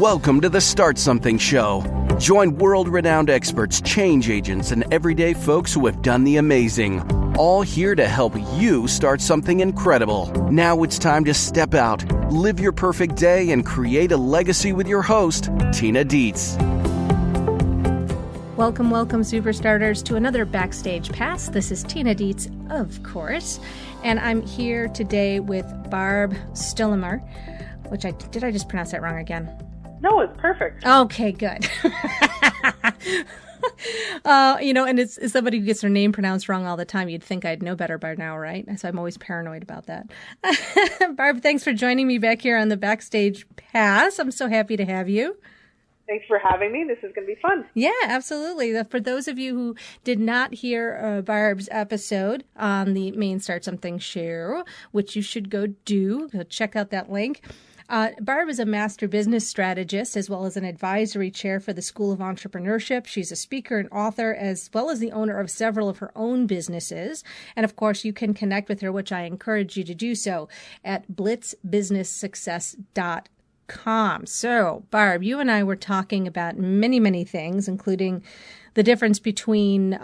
Welcome to the Start Something Show. Join world-renowned experts, change agents, and everyday folks who have done the amazing. All here to help you start something incredible. Now it's time to step out, live your perfect day, and create a legacy with your host, Tina Dietz. Welcome, superstarters, to another Backstage Pass. This is Tina Dietz, of course, and I'm here today with Barb Stuhlemmer, did I just pronounce that wrong again? No, it's perfect. Okay, good. And it's somebody who gets their name pronounced wrong all the time. You'd think I'd know better by now, right? So I'm always paranoid about that. Barb, thanks for joining me back here on the Backstage Pass. I'm so happy to have you. Thanks for having me. This is going to be fun. Yeah, absolutely. For those of you who did not hear Barb's episode on the main Start Something Show, which you should go check out that link. Barb is a master business strategist as well as an advisory chair for the School of Entrepreneurship. She's a speaker and author as well as the owner of several of her own businesses. And of course, you can connect with her, which I encourage you to do so, at blitzbusinesssuccess.com. So, Barb, you and I were talking about many, many things, including the difference between,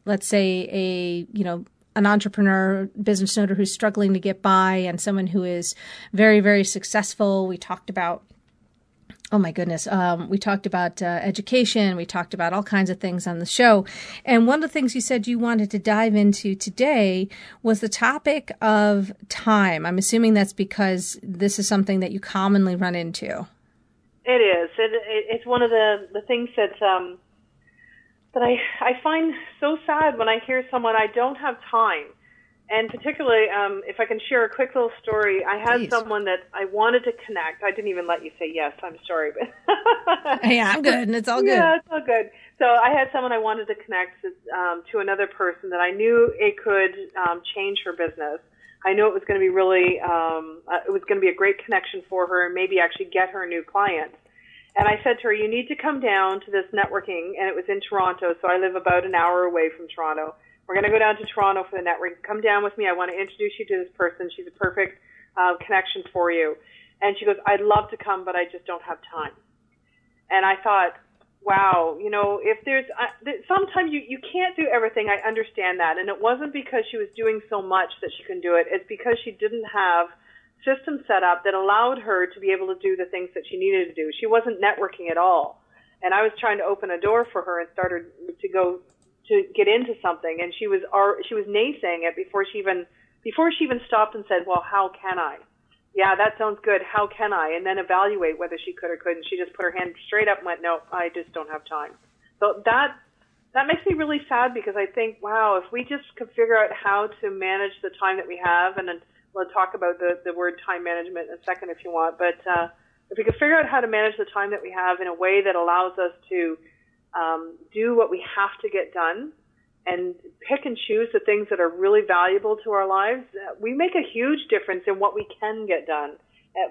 let's say, an entrepreneur, business owner who's struggling to get by and someone who is very, very successful. We talked about, we talked about education. We talked about all kinds of things on the show. And one of the things you said you wanted to dive into today was the topic of time. I'm assuming that's because this is something that you commonly run into. It is. It's one of the things that I find so sad when I hear someone, I don't have time. And particularly, if I can share a quick little story, I had someone that I wanted to connect. I didn't even let you say yes. I'm sorry. But yeah, I'm good. It's all good. Yeah, it's all good. So I had someone I wanted to connect to another person that I knew it could change her business. I knew it was going to be really, it was going to be a great connection for her and maybe actually get her a new client. And I said to her, you need to come down to this networking, and it was in Toronto, so I live about an hour away from Toronto. We're going to go down to Toronto for the networking. Come down with me. I want to introduce you to this person. She's a perfect connection for you. And she goes, I'd love to come, but I just don't have time. And I thought, wow, if there's sometimes you can't do everything. I understand that. And it wasn't because she was doing so much that she couldn't do it. It's because she didn't have system set up that allowed her to be able to do the things that she needed to do. She wasn't networking at all. And I was trying to open a door for her and started to get into something. And she was naysaying it before she even stopped and said, well, how can I? Yeah, that sounds good. How can I? And then evaluate whether she could or couldn't. She just put her hand straight up and went, no, I just don't have time. So that makes me really sad because I think, wow, if we just could figure out how to manage the time that we have, and we'll talk about the word time management in a second if you want. But if we could figure out how to manage the time that we have in a way that allows us to do what we have to get done and pick and choose the things that are really valuable to our lives, we make a huge difference in what we can get done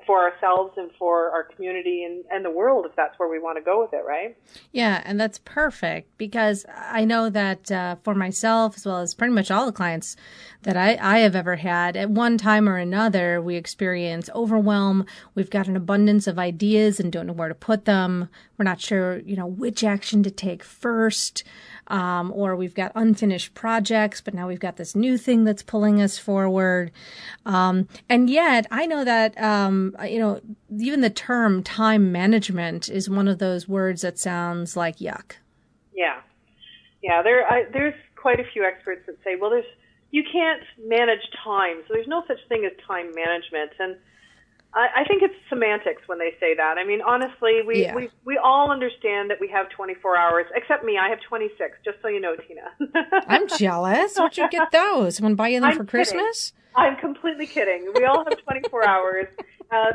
for ourselves and for our community and the world, if that's where we want to go with it, right? Yeah, and that's perfect because I know that for myself, as well as pretty much all the clients that I have ever had, at one time or another, we experience overwhelm. We've got an abundance of ideas and don't know where to put them. We're not sure, which action to take first. Or we've got unfinished projects, but now we've got this new thing that's pulling us forward. And yet I know that, even the term time management is one of those words that sounds like yuck. Yeah. Yeah. There's quite a few experts that say, well, you can't manage time. So there's no such thing as time management. And I think it's semantics when they say that. I mean, honestly, we all understand that we have 24 hours, except me. I have 26, just so you know, Tina. I'm jealous. Where'd you get those? Someone buy you them for Christmas? I'm completely kidding. We all have 24 hours.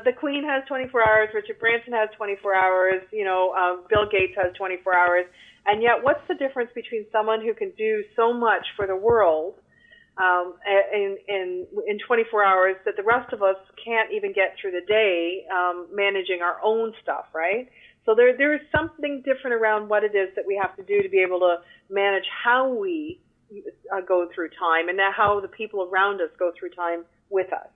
The Queen has 24 hours. Richard Branson has 24 hours. Bill Gates has 24 hours. And yet, what's the difference between someone who can do so much for the world in 24 hours that the rest of us can't even get through the day managing our own stuff, right? So there is something different around what it is that we have to do to be able to manage how we go through time and how the people around us go through time with us.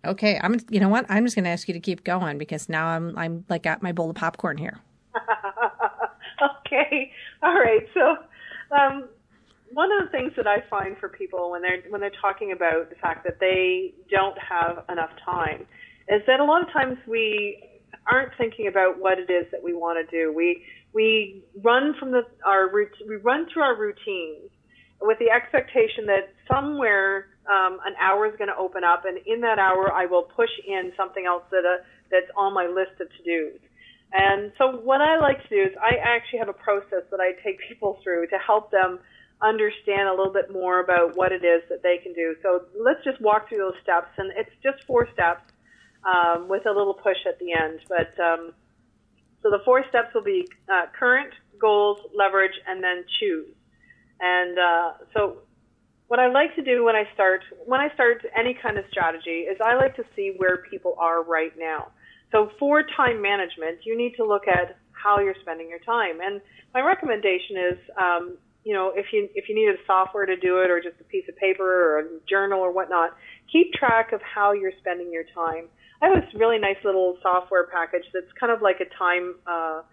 Okay, you know what? I'm just going to ask you to keep going because now I'm like at my bowl of popcorn here. Okay. All right. So, one of the things that I find for people when they're talking about the fact that they don't have enough time is that a lot of times we aren't thinking about what it is that we want to do. We run through our routines with the expectation that somewhere an hour is going to open up, and in that hour I will push in something else that's on my list of to-dos. And so what I like to do is I actually have a process that I take people through to help them understand a little bit more about what it is that they can do. So let's just walk through those steps, and it's just 4 steps with a little push at the end. But so the 4 steps will be current, goals, leverage, and then choose. And so what I like to do when I start any kind of strategy is I like to see where people are right now. So for time management, you need to look at how you're spending your time. And my recommendation is, if you need a software to do it or just a piece of paper or a journal or whatnot, keep track of how you're spending your time. I have this really nice little software package that's kind of like a time, the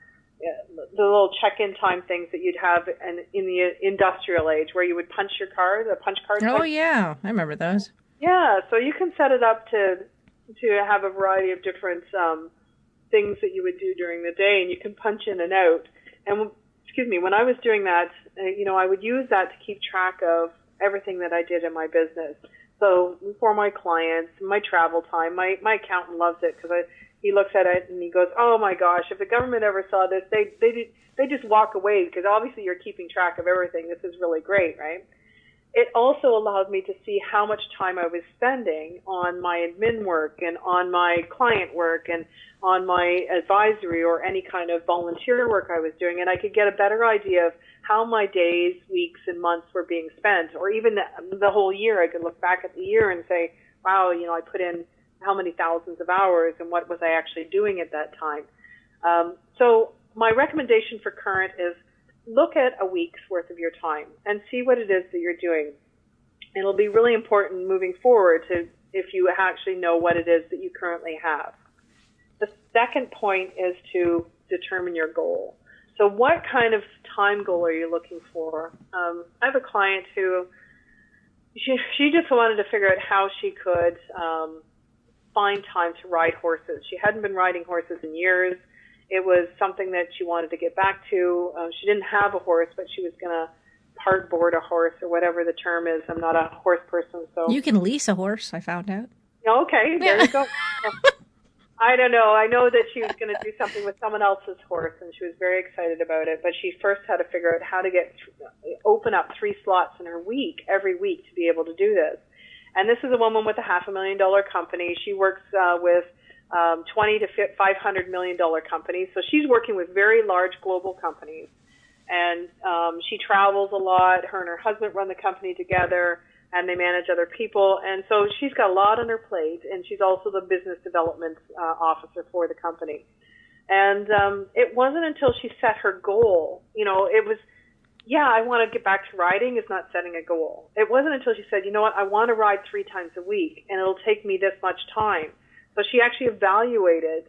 little check-in time things that you'd have in the industrial age where you would punch your card, a punch card. Oh, yeah. I remember those. Yeah. So you can set it up to have a variety of different things that you would do during the day, and you can punch in and out. And when I was doing that, I would use that to keep track of everything that I did in my business. So for my clients, my travel time, my accountant loves it because he looks at it and he goes, "Oh my gosh, if the government ever saw this, they just walk away because obviously you're keeping track of everything. This is really great, right?" It also allowed me to see how much time I was spending on my admin work and on my client work and on my advisory or any kind of volunteer work I was doing. And I could get a better idea of how my days, weeks, and months were being spent. Or even the whole year, I could look back at the year and say, wow, I put in how many thousands of hours and what was I actually doing at that time. So my recommendation for current is look at a week's worth of your time and see what it is that you're doing. It'll be really important moving forward if you actually know what it is that you currently have. The second point is to determine your goal. So what kind of time goal are you looking for? I have a client who she just wanted to figure out how she could find time to ride horses. She hadn't been riding horses in years. It was something that she wanted to get back to. She didn't have a horse, but she was going to board a horse or whatever the term is. I'm not a horse person, so. You can lease a horse, I found out. Okay, there you go. I don't know. I know that she was going to do something with someone else's horse, and she was very excited about it. But she first had to figure out how to open up 3 slots in her week, every week, to be able to do this. And this is a woman with a $500,000 company. She works with $20 to $500 million companies. So she's working with very large global companies. And she travels a lot. Her and her husband run the company together, and they manage other people. And so she's got a lot on her plate, and she's also the business development officer for the company. And it wasn't until she set her goal, it was, I want to get back to riding is not setting a goal. It wasn't until she said, you know what, I want to ride 3 times a week, and it'll take me this much time. So she actually evaluated,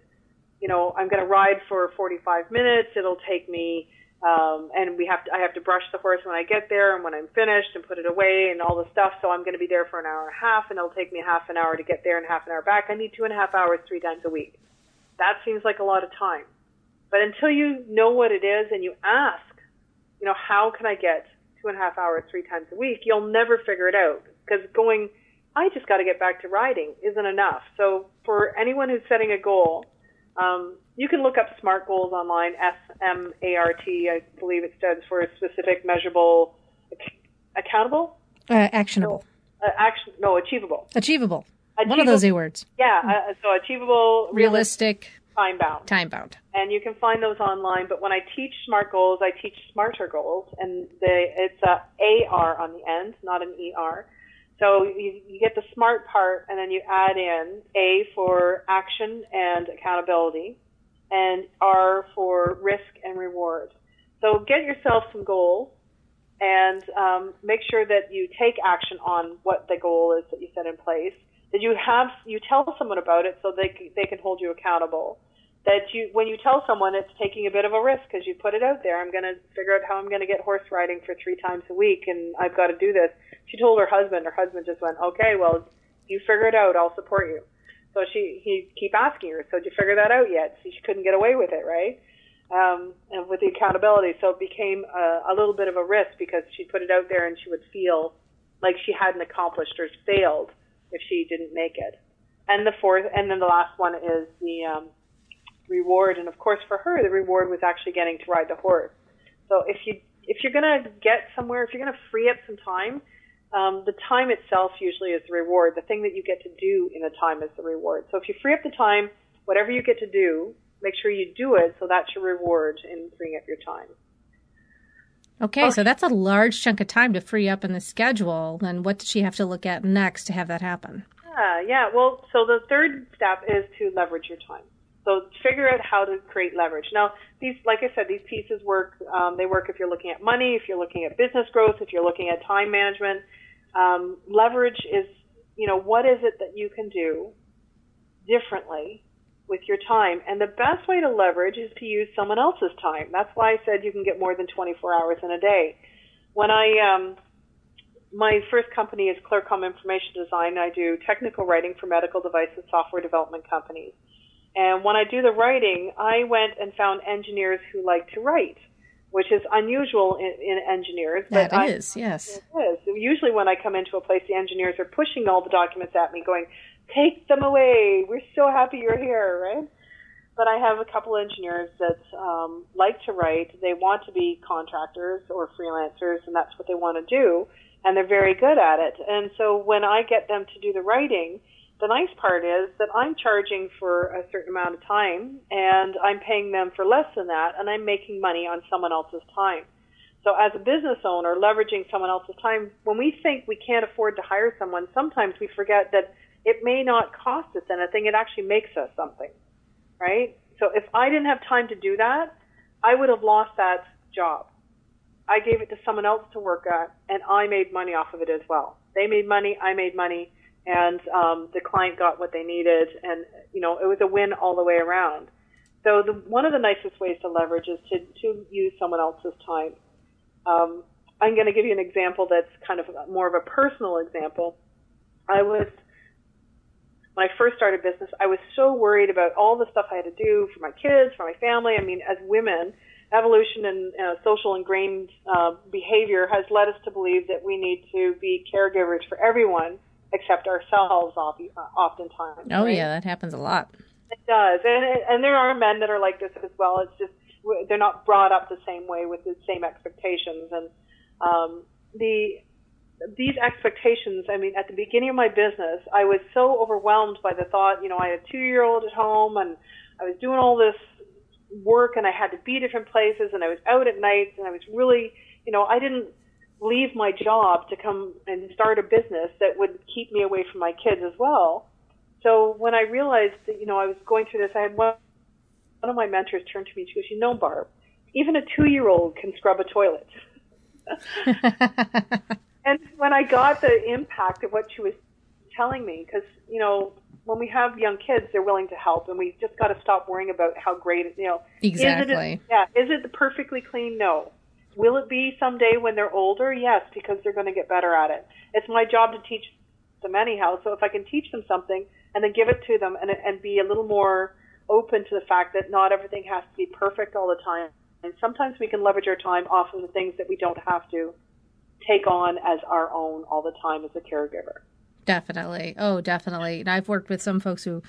I'm going to ride for 45 minutes. It'll take me, and I have to brush the horse when I get there and when I'm finished and put it away and all the stuff. So I'm going to be there for an hour and a half, and it'll take me half an hour to get there and half an hour back. I need 2.5 hours 3 times a week. That seems like a lot of time. But until you know what it is and you ask, how can I get 2.5 hours 3 times a week, you'll never figure it out because I just got to get back to riding isn't enough. So for anyone who's setting a goal, you can look up SMART goals online, SMART, I believe it stands for specific, measurable, accountable? Actionable. Achievable. Achievable. One of those A words. Yeah, so achievable, realistic, time-bound. Time-bound. And you can find those online, but when I teach SMART goals, I teach smarter goals, and it's a AR on the end, not an ER. So you get the SMART part, and then you add in A for action and accountability, and R for risk and reward. So get yourself some goals, and make sure that you take action on what the goal is that you set in place. That you tell someone about it so they can hold you accountable. That when you tell someone, it's taking a bit of a risk because you put it out there. I'm going to figure out how I'm going to get horse riding for 3 times a week, and I've got to do this. She told her husband. Her husband just went, okay, well, you figure it out. I'll support you. So he keep asking her, so did you figure that out yet? So she couldn't get away with it, right? And with the accountability. So it became a little bit of a risk because she put it out there and she would feel like she hadn't accomplished or failed if she didn't make it. And then the last one is the reward. And of course for her, the reward was actually getting to ride the horse. So if you're going to get somewhere, if you're going to free up some time, the time itself usually is the reward. The thing that you get to do in the time is the reward. So if you free up the time, whatever you get to do, make sure you do it, so that's your reward in freeing up your time. Okay, so that's a large chunk of time to free up in the schedule. Then what does she have to look at next to have that happen? Yeah. Well, so the third step is to leverage your time. So figure out how to create leverage. Now, these, like I said, these pieces work. They work if you're looking at money, if you're looking at business growth, if you're looking at time management. Leverage is, what is it that you can do differently with your time? And the best way to leverage is to use someone else's time. That's why I said you can get more than 24 hours in a day. When my first company is Clearcom Information Design. I do technical writing for medical device and software development companies. And when I do the writing, I went and found engineers who like to write, which is unusual in engineers. That is, yes. It is. Usually when I come into a place, the engineers are pushing all the documents at me going, take them away. We're so happy you're here, right? But I have a couple engineers that like to write. They want to be contractors or freelancers, and that's what they want to do, and they're very good at it. And so when I get them to do the writing, the nice part is that I'm charging for a certain amount of time, and I'm paying them for less than that, and I'm making money on someone else's time. So as a business owner, leveraging someone else's time, when we think we can't afford to hire someone, sometimes we forget that it may not cost us anything. It actually makes us something, right? So if I didn't have time to do that, I would have lost that job. I gave it to someone else to work at, and I made money off of it as well. They made money, I made money, and the client got what they needed, and it was a win all the way around. So one of the nicest ways to leverage is to use someone else's time. I'm going to give you an example that's kind of more of a personal example. When I first started business, I was so worried about all the stuff I had to do for my kids, for my family. I mean, as women, evolution and social ingrained behavior has led us to believe that we need to be caregivers for everyone except ourselves oftentimes. Oh, right? yeah, that happens a lot. It does. And there are men that are like this as well. It's just they're not brought up the same way with the same expectations. And these expectations, I mean, at the beginning of my business, I was so overwhelmed by the thought, I had a 2-year-old at home, and I was doing all this work, and I had to be different places, and I was out at nights, and I was really, I didn't leave my job to come and start a business that would keep me away from my kids as well. So when I realized that, I was going through this, I had one of my mentors turn to me, she goes, Barb, even a 2-year-old can scrub a toilet. And when I got the impact of what she was telling me, because, when we have young kids, they're willing to help, and we just got to stop worrying about how great it, Exactly. Is it perfectly clean? No. Will it be someday when they're older? Yes, because they're going to get better at it. It's my job to teach them anyhow, so if I can teach them something and then give it to them and be a little more open to the fact that not everything has to be perfect all the time, and sometimes we can leverage our time off of the things that we don't have to take on as our own all the time as a caregiver. Definitely. Oh, definitely. And I've worked with some folks who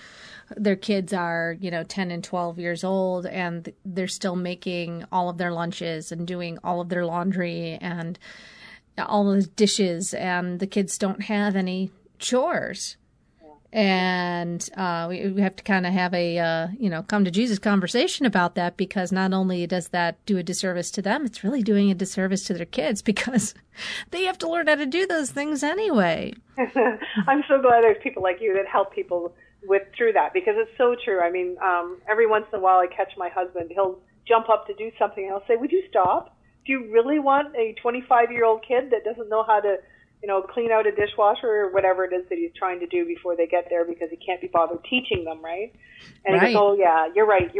their kids are, 10 and 12 years old, and they're still making all of their lunches and doing all of their laundry and all of the dishes, and the kids don't have any chores. And we have to kind of have a, come to Jesus conversation about that, because not only does that do a disservice to them, it's really doing a disservice to their kids, because they have to learn how to do those things anyway. I'm so glad there's people like you that help people through that, because it's so true. I mean, every once in a while I catch my husband. He'll jump up to do something, and I'll say, would you stop? Do you really want a 25-year-old kid that doesn't know how to clean out a dishwasher or whatever it is that he's trying to do before they get there because he can't be bothered teaching them, right? And he goes, oh, yeah, you're right.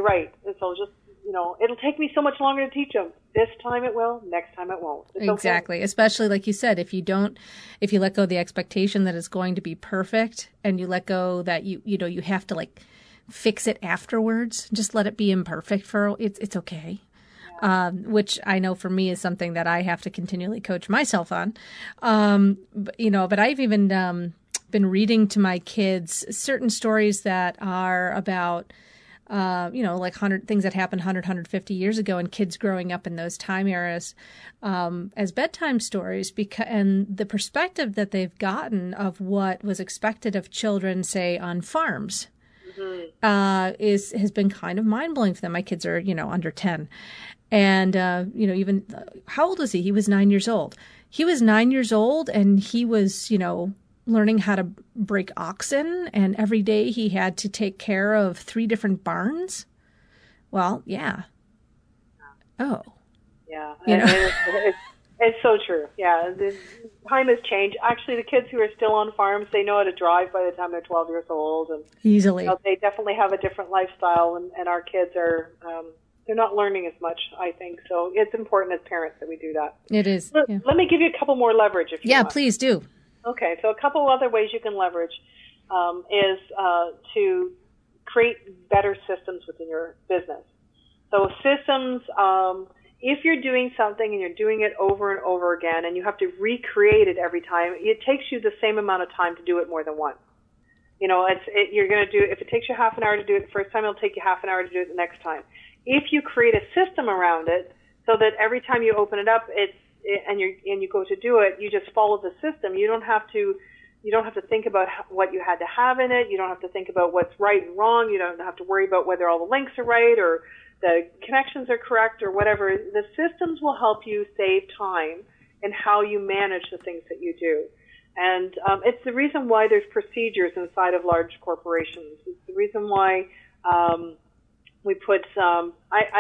And so just, it'll take me so much longer to teach them. This time it will, next time it won't. It's exactly. Okay. Especially like you said, if you let go of the expectation that it's going to be perfect and you let go that you have to like fix it afterwards, just let it be imperfect it's okay. Which I know for me is something that I have to continually coach myself on. But I've even been reading to my kids certain stories that are about, like things that happened 150 years ago and kids growing up in those time eras as bedtime stories and the perspective that they've gotten of what was expected of children, say, on farms. Has been kind of mind-blowing for them. My kids are, under 10. And, even how old was he? He was 9 years old. He was 9 years old and he was, learning how to break oxen. And every day he had to take care of 3 different barns. Well, yeah. Oh. Yeah. It's so true. Yeah. The time has changed. Actually, the kids who are still on farms, they know how to drive by the time they're 12 years old. And easily. They definitely have a different lifestyle, and our kids are, they're not learning as much, I think. So it's important as parents that we do that. It is. Let me give you a couple more leverage if you want. Yeah, please do. Okay. So a couple other ways you can leverage is to create better systems within your business. So systems, if you're doing something and you're doing it over and over again and you have to recreate it every time, it takes you the same amount of time to do it more than once. You're going to do, if it takes you half an hour to do it the first time, it'll take you half an hour to do it the next time. If you create a system around it so that every time you open it up, and you go to do it, you just follow the system. You don't have to think about what you had to have in it. You don't have to think about what's right and wrong. You don't have to worry about whether all the links are right or the connections are correct or whatever. The systems will help you save time in how you manage the things that you do. And it's the reason why there's procedures inside of large corporations. It's the reason why we put I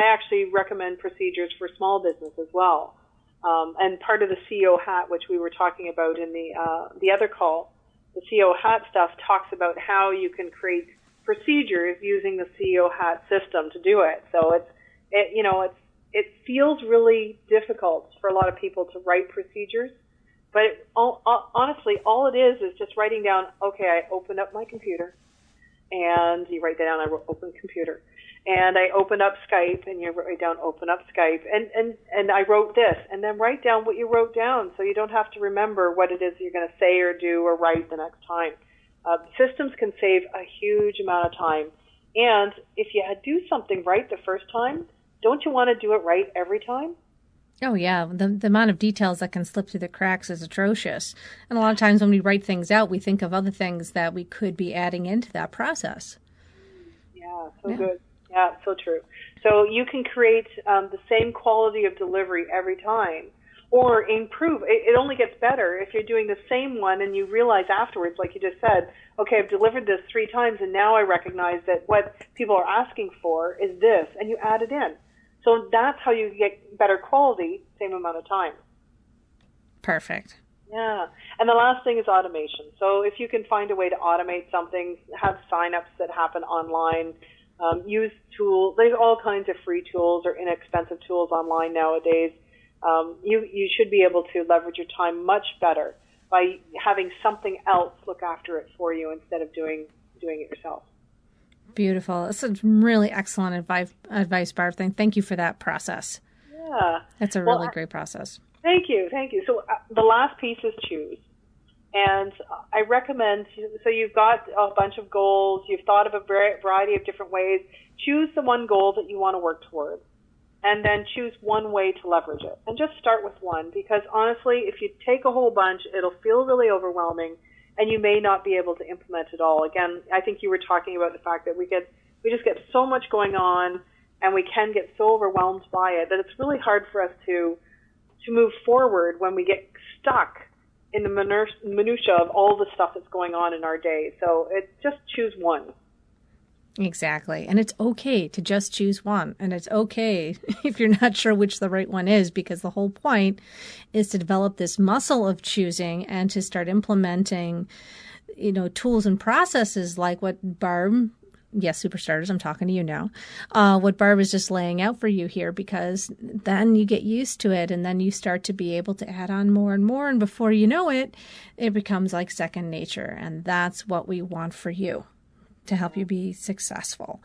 actually recommend procedures for small business as well. And part of the CEO hat, which we were talking about in the other call, the CEO hat stuff talks about how you can create procedures using the CEO hat system to do it. So it feels really difficult for a lot of people to write procedures, but honestly, all it is just writing down, okay, I opened up my computer, and you write down, I open computer. And I opened up Skype, and you write down, open up Skype, and I wrote this, and then write down what you wrote down so you don't have to remember what it is you're going to say or do or write the next time. Systems can save a huge amount of time. And if you do something right the first time, don't you want to do it right every time? Oh, yeah. The amount of details that can slip through the cracks is atrocious. And a lot of times when we write things out, we think of other things that we could be adding into that process. Yeah, good. Yeah, so true. So you can create the same quality of delivery every time or improve. It only gets better if you're doing the same one and you realize afterwards, like you just said, okay, I've delivered this 3 times and now I recognize that what people are asking for is this, and you add it in. So that's how you get better quality, same amount of time. Perfect. Yeah. And the last thing is automation. So if you can find a way to automate something, have sign-ups that happen online, use tools. There's all kinds of free tools or inexpensive tools online nowadays. You should be able to leverage your time much better by having something else look after it for you instead of doing it yourself. Beautiful. That's some really excellent advice, Barb. Thank you for that process. Yeah. That's a really great process. Thank you. So the last piece is choose. And I recommend, so you've got a bunch of goals, you've thought of a variety of different ways. Choose the one goal that you want to work towards, and then choose one way to leverage it. And just start with one, because honestly, if you take a whole bunch, it'll feel really overwhelming, and you may not be able to implement it all. Again, I think you were talking about the fact that we just get so much going on, and we can get so overwhelmed by it that it's really hard for us to move forward when we get stuck in the minutia of all the stuff that's going on in our day. So just choose one. Exactly. And it's okay to just choose one. And it's okay if you're not sure which the right one is, because the whole point is to develop this muscle of choosing and to start implementing, tools and processes like what Barb, yes, Superstarters, I'm talking to you now, what Barb is just laying out for you here, because then you get used to it and then you start to be able to add on more and more. And before you know it, it becomes like second nature. And that's what we want for you, to help you be successful.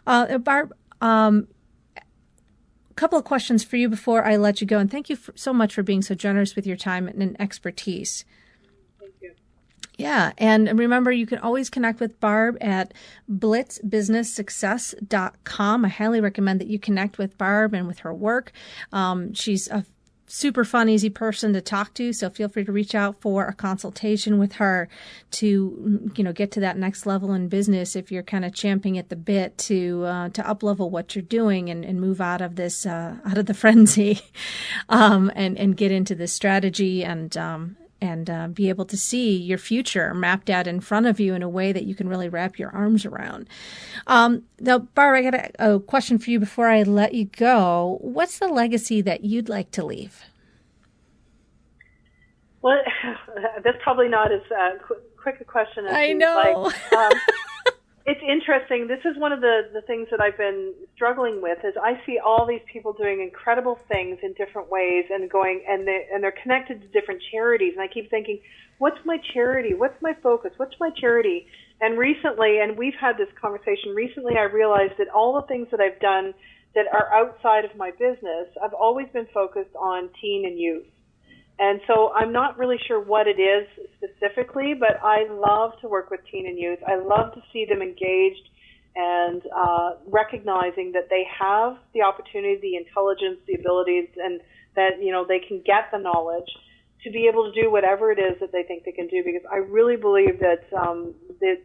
Barb, a couple of questions for you before I let you go. And thank you so much for being so generous with your time and expertise. Thank you. Yeah. And remember, you can always connect with Barb at blitzbusinesssuccess.com. I highly recommend that you connect with Barb and with her work. She's a super fun, easy person to talk to. So feel free to reach out for a consultation with her to, get to that next level in business if you're kind of champing at the bit to up level what you're doing and move out of this, out of the frenzy, and get into this strategy and be able to see your future mapped out in front of you in a way that you can really wrap your arms around. Now, Barb, I got a question for you before I let you go. What's the legacy that you'd like to leave? Well, that's probably not as quick a question as I know. like. It's interesting. This is one of the things that I've been struggling with. Is I see all these people doing incredible things in different ways and they're connected to different charities. And I keep thinking, what's my charity? What's my focus? What's my charity? And recently, and we've had this conversation recently, I realized that all the things that I've done that are outside of my business, I've always been focused on teen and youth. And so I'm not really sure what it is specifically, but I love to work with teen and youth. I love to see them engaged and recognizing that they have the opportunity, the intelligence, the abilities, and that, they can get the knowledge to be able to do whatever it is that they think they can do. Because I really believe that the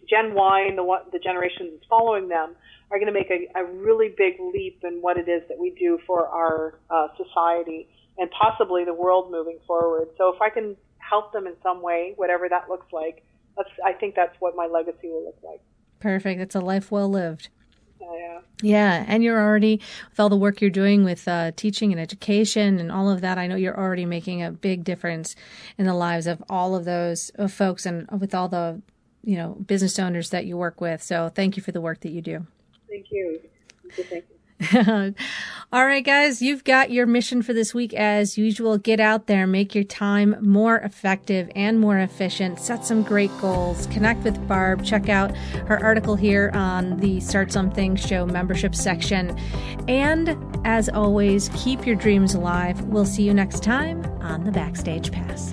Gen Y and the generation that's following them are going to make a really big leap in what it is that we do for our society and possibly the world moving forward. So if I can help them in some way, whatever that looks like, I think that's what my legacy will look like. Perfect. It's a life well lived. Yeah. Yeah. And you're already, with all the work you're doing with teaching and education and all of that, I know you're already making a big difference in the lives of all of those folks and with all the, business owners that you work with. So thank you for the work that you do. Thank you. Thank you. All right, guys, you've got your mission for this week as usual. Get out there, make your time more effective and more efficient. Set some great goals. Connect with Barb. Check out her article here on the Start Something Show membership section. And as always, keep your dreams alive. We'll see you next time on the Backstage Pass.